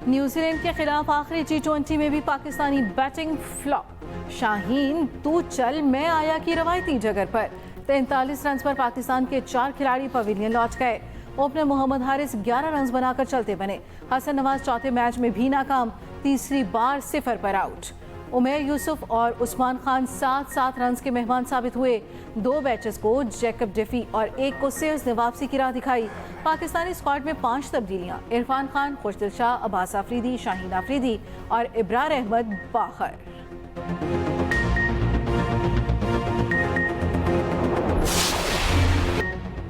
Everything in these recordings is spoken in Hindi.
न्यूजीलैंड के खिलाफ आखिरी T20 में भी पाकिस्तानी बैटिंग फ्लॉप। शाहीन तू चल मैं आया की रवायती जगह पर 43 रन पर पाकिस्तान के 4 खिलाड़ी पवेलियन लौट गए। ओपनर मोहम्मद हारिस 11 रन बनाकर चलते बने। हसन नवाज चौथे मैच में भी नाकाम, तीसरी बार 0 पर आउट। उमैर यूसुफ और उस्मान खान 7-7 रन के मेहमान साबित हुए। 2 बैचर्स को जैकब डेफी और 1 को सेल्स ने वापसी की राह दिखाई। पाकिस्तानी स्क्वाड में 5 तब्दीलियां, इरफान खान, खुशदिल शाह, अब्बास आफरीदी, शाहीन आफरीदी और इब्रार अहमद बाहर।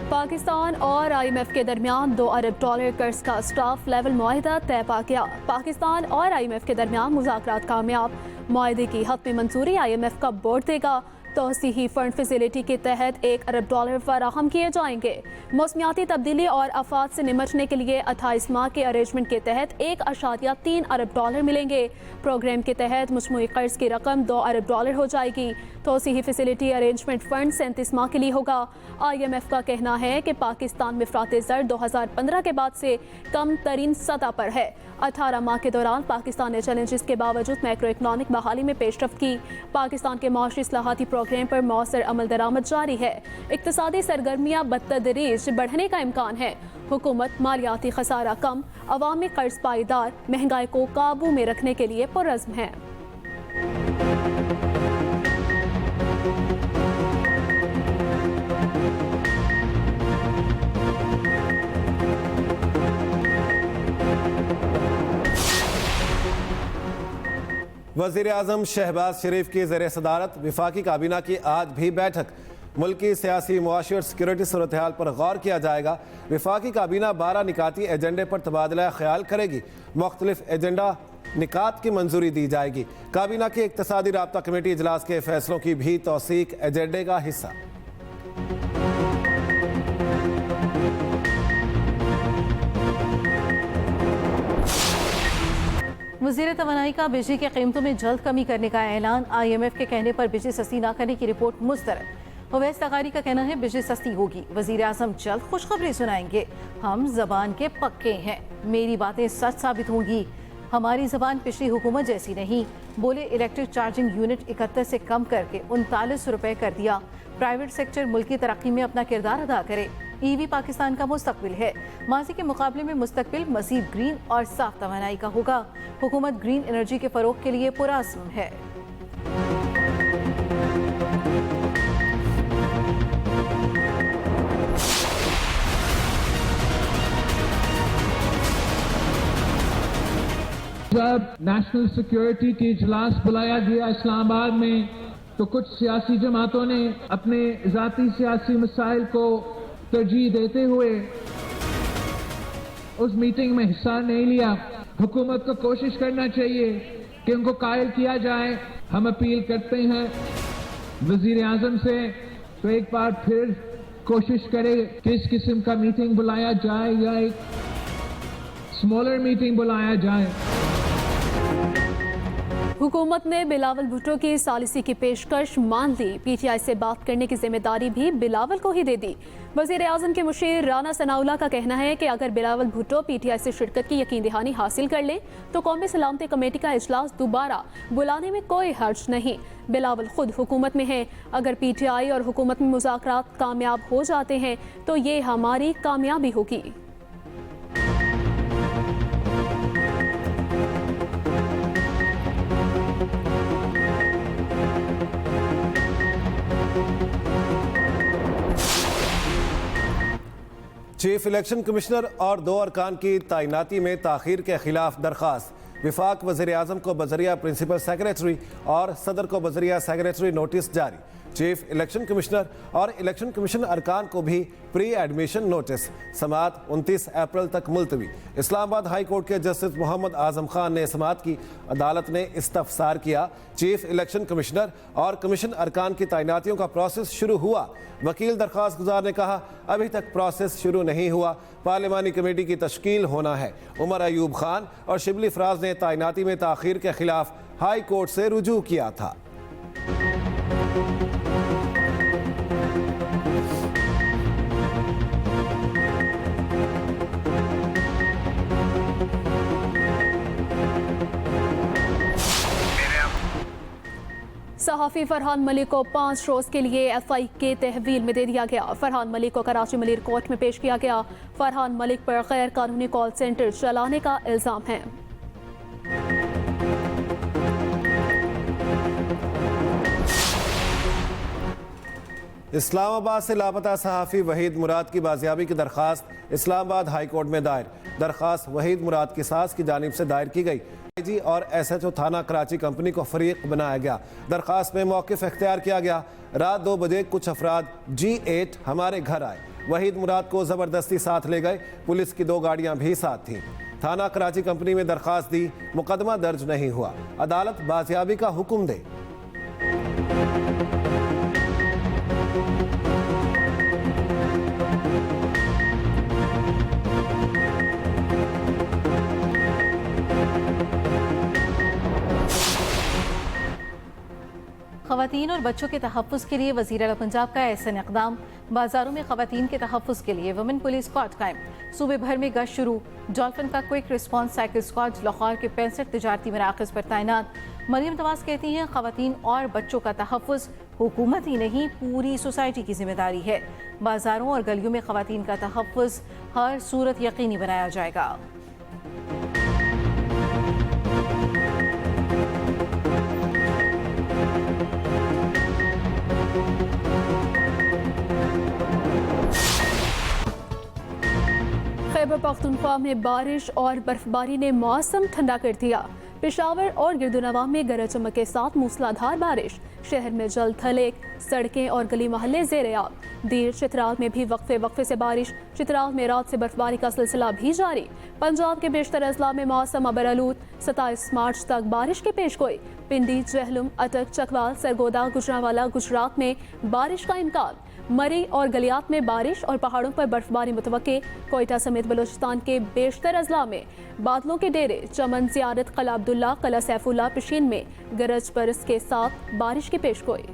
पाकिस्तान और IMF के दरमियान $2 अरब कर्ज का स्टाफ लेवल मुआहिदा तय पा गया। पाकिस्तान और IMF के दरमियान मुज़ाकरात कामयाब। मुआहिदे की हतमी मंजूरी IMF का बोर्ड देगा। तौसीही फंड फैसिलिटी के तहत $1 अरब फराहम किए जाएंगे। मौसमियाती तब्दीली और आफात से निमटने के लिए 28 माह के अरेंजमेंट के तहत $1.3 अरब मिलेंगे। प्रोग्राम के तहत मजमूई कर्ज की रकम $2 अरब हो जाएगी। तौसीही फैसिलिटी अरेंजमेंट फंड 37 माह के लिए होगा। IMF का कहना है कि पाकिस्तान में अफरात ज़र 2015 के बाद से कम तरीन सतह पर है। 18 माह के दौरान पाकिस्तान ने चैलेंजेस के बावजूद मैक्रो इकनॉमिक बहाली में पेशरफ्त की। पाकिस्तान के माशी इस्लाहाती प्रोग्राम पर मौसर अमल दरामद जारी है। इक्तिसादी सरगर्मियाँ बतदरीज बढ़ने का इम्कान है। हुकूमत मालियाती खसारा कम, अवामी कर्ज पायदार, महंगाई को काबू में रखने के लिए पुरज़्म है। वज़ीर आज़म शहबाज शरीफ की ज़ेर सदारत वफाकी काबीना की आज भी बैठक। मुल्की सियासी, मुआशी और सिक्योरिटी सूरत हाल पर गौर किया जाएगा। वफाकी काबीना 12 निकाती एजेंडे पर तबादला ख्याल करेगी। मुख्तलिफ एजेंडा निकात की मंजूरी दी जाएगी। काबीना की इक्तिसादी राब्ता कमेटी इजलास के फैसलों की भी तौसीक एजेंडे का हिस्सा। वज़ीर तवानाई का बिजली की कीमतों में जल्द कमी करने का ऐलान। IMF के कहने पर बिजली सस्ती न करने की रिपोर्ट मुस्तरद। उवैस तगारी का कहना है बिजली सस्ती होगी। वज़ीर आज़म जल्द खुशखबरी सुनाएंगे। हम जबान के पक्के हैं, मेरी बातें सच साबित होंगी। हमारी जबान पिछली हुकूमत जैसी नहीं। बोले इलेक्ट्रिक चार्जिंग यूनिट 71 से कम करके 39 रुपए कर दिया। प्राइवेट सेक्टर मुल्क की तरक्की में अपना किरदार अदा करे। EV पाकिस्तान का मुस्तकबिल है। माजी के मुकाबले में मुस्तकबिल मज़ीद ग्रीन और साफ तवानाई का होगा। हुकूमत ग्रीन एनर्जी के फरोग के लिए पुरअज़्म है। जब नेशनल सिक्योरिटी की इजलास बुलाया गया इस्लामाबाद में, तो कुछ सियासी जमातों ने अपने ज़ाती सियासी मसाइल को तरजीह देते हुए उस मीटिंग में हिस्सा नहीं लिया। हुकूमत को कोशिश करना चाहिए कि उनको कायल किया जाए। हम अपील करते हैं वजीर आजम से, तो एक बार फिर कोशिश करें कि इस किस्म का मीटिंग बुलाया जाए या एक स्मॉलर मीटिंग बुलाया जाए। हुकूमत ने बिलावल भुट्टो की सालिसी की पेशकश मान ली। PTI से बात करने की जिम्मेदारी भी बिलावल को ही दे दी। वज़ीर आज़म के मुशीर राना सनाउल्लाह का कहना है कि अगर बिलावल भुट्टो PTI से शिरकत की यकीन दहानी हासिल कर ले तो कौमी सलामती कमेटी का इजलास दोबारा बुलाने में कोई हर्ज नहीं। बिलावल खुद हुकूमत में है। अगर PTI और हुकूमत में मुज़ाकरात कामयाब हो जाते हैं तो ये हमारी कामयाबी होगी। चीफ इलेक्शन कमिश्नर और 2 अरकान की तैनाती में ताख़ीर के खिलाफ दरख्वास्त। विफाक वज़ीर आज़म को बज़रिया प्रिंसिपल सेक्रेटरी और सदर को बज़रिया सेक्रेटरी नोटिस जारी। चीफ इलेक्शन कमिश्नर और इलेक्शन कमीशन अरकान को भी प्री एडमिशन नोटिस। समाअत 29 अप्रैल तक मुलतवी। इस्लामाबाद हाई कोर्ट के जस्टिस मोहम्मद आजम खान ने समाअत की। अदालत ने इस्तफसार किया। चीफ इलेक्शन कमिश्नर और कमीशन अरकान की तैनातियों का प्रोसेस शुरू हुआ। वकील दरख्वास्त गुजार ने कहा अभी तक प्रोसेस शुरू नहीं हुआ, पार्लिमानी कमेटी की तश्कील होना है। उमर अयूब खान और शिबली फराज ने तैनाती में ताख़ीर के खिलाफ हाई कोर्ट से रुजू किया था। सहाफ़ी फरहान मलिक को 5 रोज़ के लिए FI के तहवील में दे दिया गया। फरहान मलिक को कराची मलिक कोर्ट में पेश किया गया। फरहान मलिक पर गैर कानूनी कॉल सेंटर चलाने का इल्ज़ाम है। इस्लामाबाद से लापता सहाफ़ी वहीद मुराद की बाजियाबी की दरख्वास्त इस्लामाबाद हाई कोर्ट में दायर। दरख्वास्त वहीद मुराद की सास की जानिब से दायर की गई। IG और SHO थाना कराची कंपनी को फरीक बनाया गया। दरख्वास्त में मौक़िफ़ इख्तियार किया गया। रात 2 बजे कुछ अफराद G8 हमारे घर आए। वहीद मुराद को ज़बरदस्ती साथ ले गए। पुलिस की 2 गाड़ियाँ भी साथ थीं। थाना कराची कंपनी में दरख्वास्त दी, मुकदमा दर्ज नहीं हुआ। अदालत बाजियाबी का हुक्म दे। ख़वातीन और बच्चों के तहफ़्फ़ुज़ के लिए वज़ीर आला पंजाब का ऐसा इक़दाम। बाज़ारों में ख़वातीन के तहफ़्फ़ुज़ के लिए वुमेन पुलिस स्क्वाड कायम। सूबे भर में गश्त शुरू। डॉल्फिन का quick response cycle squad Lahore के 65 तिजारती मराकज़ पर तैनात। मरियम नवाज कहती हैं ख़वातीन और बच्चों का तहफ़्फ़ुज़ हुकूमत ही नहीं पूरी सोसाइटी की जिम्मेदारी है। बाज़ारों और गलियों में ख़वातीन का तहफ़्फ़ुज़ हर सूरत यकीनी बनाया जाएगा। खैबर पख्तूनख्वा में बारिश और बर्फबारी ने मौसम ठंडा कर दिया। पेशावर और गिरदुनवा में गरज चमक के साथ मूसलाधार बारिश। शहर में जल थल, सड़कें और गली मोहल्ले ज़ेर आब। देर चित्राल में भी वक्फे से बारिश। चित्राल में रात से बर्फबारी का सिलसिला भी जारी। पंजाब के बेशतर अजला में मौसम अबरआलूद। 27 मार्च तक बारिश की पेशगोई। पिंडी, जहलुम, अटक, चकवाल, सरगोदा, गुजरांवाला, गुजरात में बारिश का इम्कान। मरी और गलियात में बारिश और पहाड़ों पर बर्फबारी मुतवक्के। कोयटा समेत बलोचिस्तान के बेशतर अजला में बादलों के डेरे। चमन, ज़ियारत, कला अब्दुल्ला, कला सैफुल्ला, पिशीन में गरज बरस के साथ बारिश की पेशगोई।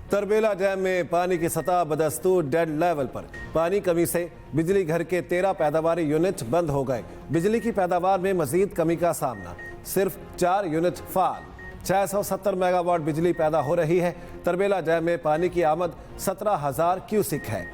तरबेला डैम में पानी की सतह बदस्तूर डेड लेवल पर। पानी कमी से बिजली घर के 13 पैदावारी यूनिट बंद हो गए। बिजली की पैदावार में मजीद कमी का सामना। सिर्फ 4 यूनिट फाल। 670 मेगावाट बिजली पैदा हो रही है। तरबेला डैम में पानी की आमद 17,000 क्यूसिक है।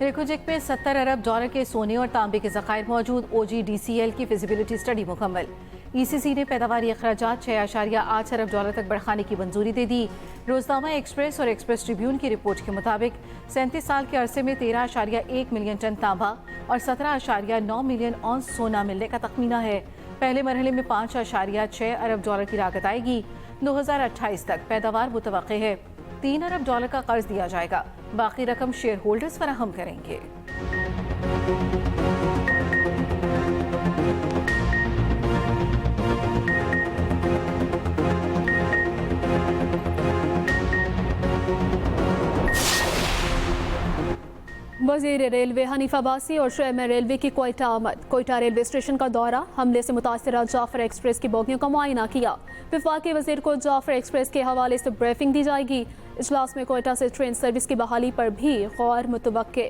रिकोजेक में 70 अरब डॉलर के सोने और तांबे के ज़खायर मौजूद। OGDCL की फिजिबिलिटी स्टडी मुकम्मल। ECC ने पैदावारी अखराजात 6.8 अरब डॉलर तक बढ़ाने की मंजूरी दे दी। रोजनामा एक्सप्रेस और एक्सप्रेस ट्रिब्यून की रिपोर्ट के मुताबिक 37 साल के अरसे में 13.1 मिलियन टन तांबा और 17.9 मिलियन औंस सोना मिलने का तखमीना है। पहले मरहले में 5.6 अरब डॉलर की लागत आएगी। 2028 तक पैदावार मुतवक्के है। 3 अरब डॉलर का कर्ज दिया जाएगा। बाकी रकम शेयर होल्डर्स फराहम करेंगे। वज़ीर रेलवे हनीफ अब्बासी और चेयरमैन रेलवे की कोयटा आमद। कोयटा रेलवे स्टेशन का दौरा। हमले से मुतासरा जाफर एक्सप्रेस की बोगियों का मुआयना किया। वफाकी वज़ीर को जाफर एक्सप्रेस के हवाले से ब्रीफिंग दी जाएगी। इजलास में कोयटा से ट्रेन सर्विस की बहाली पर भी गौर मुतवक्के।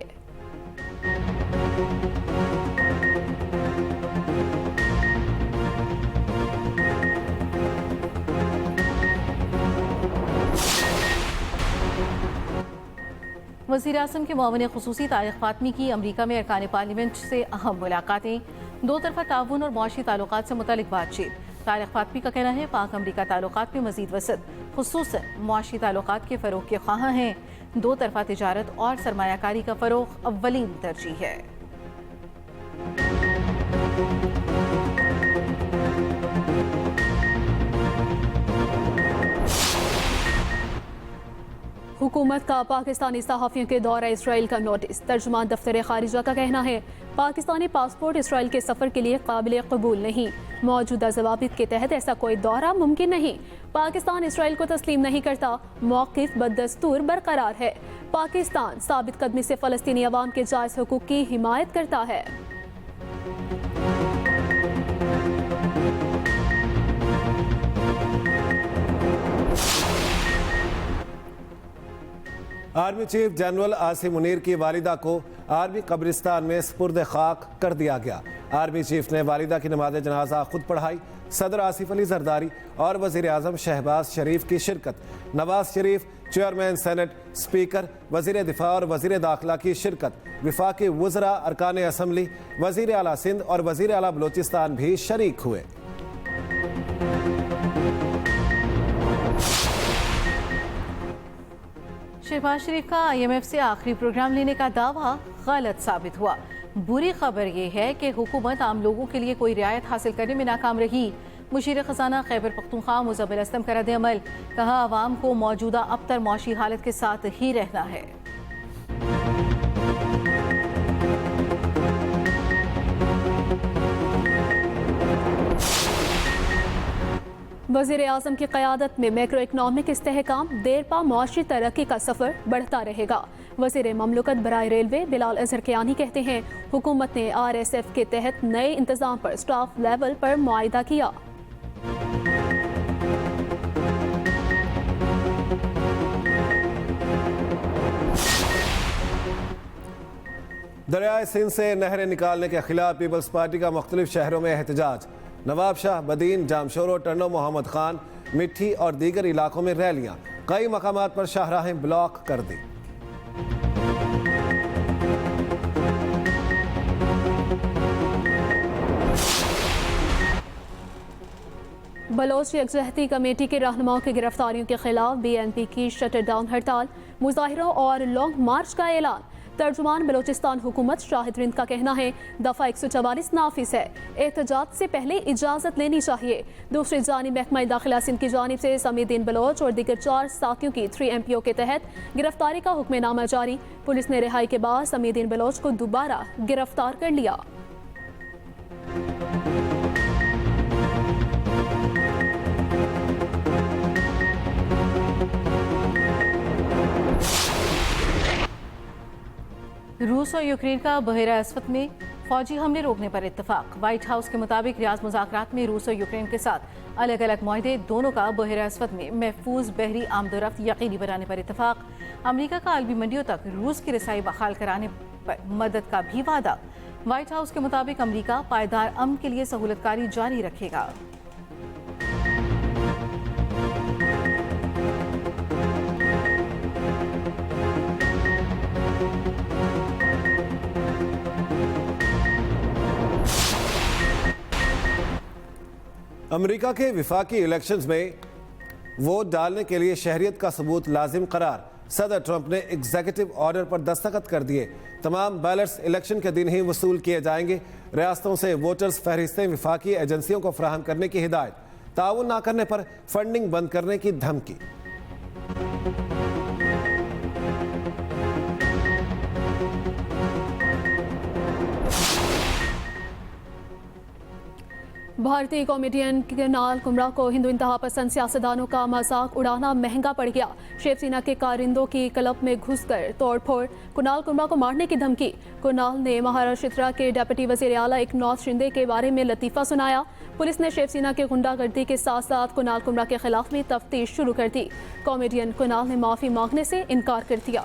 वज़ीर आज़म के मुआविन ख़ुसूसी तारिक फ़ातमी की अमरीका में अरकान पार्लियामेंट से अहम मुलाकातें। 2 तरफ़ा ताउन और मुआशी ताल्लुकात से मुतल्लिक़ बातचीत। तारिक फ़ातमी का कहना है पाक अमरीका ताल्लुकात में मज़ीद वसअत, ख़ुसूसन मुआशी ताल्लुकात के फ़रोग़ के ख़्वाहां हैं। 2 तरफ़ा तिजारत और सरमायाकारी का फ़रोग़ अव्वलीन तरजीह है। हुकूमत का पाकिस्तानी सहाफ़ियों के दौरा इसराइल का नोटिस। तर्जुमान दफ्तर खारिजा का कहना है पाकिस्तानी पासपोर्ट इसराइल के सफ़र के लिए काबिल कबूल नहीं। मौजूदा ज़वाबित के तहत ऐसा कोई दौरा मुमकिन नहीं। पाकिस्तान इसराइल को तस्लीम नहीं करता। मौक़िफ़ बदस्तूर बरकरार है। पाकिस्तान साबित कदमी से फ़लस्तीनी अवाम के जायज़ हुकूक़ की हिमायत करता है। Army chief general Asim Munir की वालिदा को आर्मी कब्रिस्तान में स्पुर्द खाक कर दिया गया। आर्मी चीफ ने वालिदा की नमाज जनाजा खुद पढ़ाई। सदर आसिफ अली जरदारी और वजीर आजम शहबाज शरीफ की शिरकत। Nawaz Sharif, chairman senate, speaker, वजीर दिफा और वजीर दाखिला की शिरकत। विफाकी वज़रा, अरकान असम्बली, वजीर आला सिंध और वजीर आला बलोचिस्तान भी शरीक हुए। शहबाज शरीफ का IMF से आखिरी प्रोग्राम लेने का दावा गलत साबित हुआ। बुरी खबर यह है कि हुकूमत आम लोगों के लिए कोई रियायत हासिल करने में नाकाम रही। मुशीर खजाना खैबर पख्तूनख्वा मुज़म्मिल असलम का रद्द-ए-अमल, कहा आवाम को मौजूदा अबतर मौशी हालत के साथ ही रहना है। वज़ीर आज़म की क़यादत में मैक्रो इकनॉमिक इस्तेहकाम, देरपा मौशी तरक्की का सफ़र बढ़ता रहेगा। वज़ीर ममलकत बराए रेलवे बिलाल अजहर कियानी कहते हैं, हुकूमत ने RSF के तहत नए इंतज़ाम पर स्टाफ लेवल पर मुआहिदा किया। दरियाए सिंध से नहरें निकालने के खिलाफ पीपल्स पार्टी का मुख्तलिफ शहरों में एहतजाज। नवाब शाह, बदीन, जामशोरो, टन्नो, मोहम्मद खान, मिट्टी और दीगर इलाकों में रैलियां। कई मकामात पर शाहराहें ब्लॉक कर दी। बलोच यकजहती कमेटी के रहनुमाओं की गिरफ्तारियों के खिलाफ BNP की शटर डाउन हड़ताल, मुजाहिरों और लॉन्ग मार्च का ऐलान। तर्जुमान बलोचिस्तान हुकूमत शाहिद रिंद का कहना है, दफ़ा 144 नाफिज है, एहतजाज से पहले इजाज़त लेनी चाहिए। दूसरी जानिब महकमा दाखिला सिंध की जानिब से समीदीन बलोच और दीगर 4 साथियों की 3 MPO के तहत गिरफ्तारी का हुक्मनामा जारी। पुलिस ने रिहाई के बाद समीदीन बलोच को दोबारा गिरफ्तार कर लिया। रूस और यूक्रेन का बहरा अस्वद में फौजी हमले रोकने पर इत्तेफाक। व्हाइट हाउस के मुताबिक रियाज मुज़ाकरात में रूस और यूक्रेन के साथ अलग अलग मुआहदे, दोनों का बहरा अस्वद में महफूज बहरी आमदोरफ्त यकीनी बनाने पर इत्तेफाक। अमरीका का आलमी मंडियों तक रूस की रसाई बहाल कराने पर मदद का भी वादा। व्हाइट हाउस के मुताबिक अमरीका पायदार अमन के लिए सहूलतकारी जारी रखेगा। अमेरिका के विफाकी इलेक्शंस में वोट डालने के लिए शहरियत का सबूत लाजिम करार। सदर ट्रंप ने एग्जीक्यूटिव ऑर्डर पर दस्तखत कर दिए। तमाम बैलेट्स इलेक्शन के दिन ही वसूल किए जाएंगे। रियासतों से वोटर्स फहरिस्तें विफाकी एजेंसियों को फराहम करने की हिदायत। ताउन न करने पर फंडिंग बंद करने की धमकी। भारतीय कॉमेडियन कुणाल कुमरा को हिंदू इंतहा पसंद सियासतदानों का मजाक उड़ाना महंगा पड़ गया। शिवसेना के कारिंदों की क्लब में घुसकर तोड़फोड़, कुणाल कुमरा को मारने की धमकी। कुणाल ने महाराष्ट्र के डिप्टी वजीर आला एकनाथ शिंदे के बारे में लतीफ़ा सुनाया। पुलिस ने शिवसेना की गुंडागर्दी के साथ साथ कुणाल कुमरा के खिलाफ भी तफ्तीश शुरू कर दी। कॉमेडियन कुणाल ने माफ़ी मांगने से इनकार कर दिया।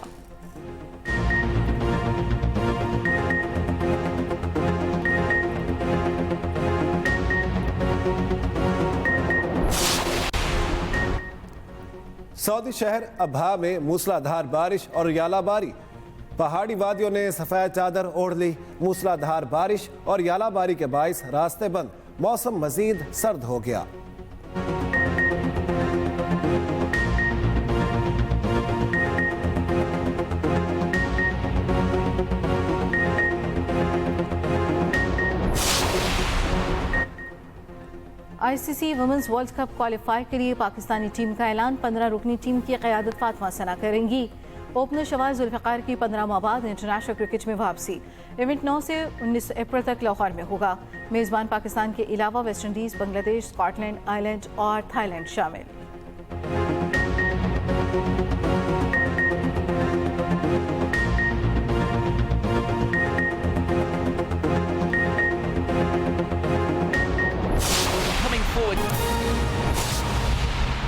सऊदी शहर अबहा में मूसलाधार बारिश और यालाबारी। पहाड़ी वादियों ने सफ़ेद चादर ओढ़ ली। मूसलाधार बारिश और यालाबारी के बाइस रास्ते बंद, मौसम मजीद सर्द हो गया। ICC women's world cup qualify के लिए पाकिस्तानी टीम का ऐलान। 15 रुकनी टीम की क़यादत फातिमा सना करेंगी। ओपनर शवाज जुल्फ़िकार की 15 माह बाद इंटरनेशनल क्रिकेट में वापसी। इवेंट 9 से 19 अप्रैल तक लाहौर में होगा। मेज़बान पाकिस्तान के अलावा West Indies, Bangladesh, Scotland, Ireland और थाईलैंड शामिल।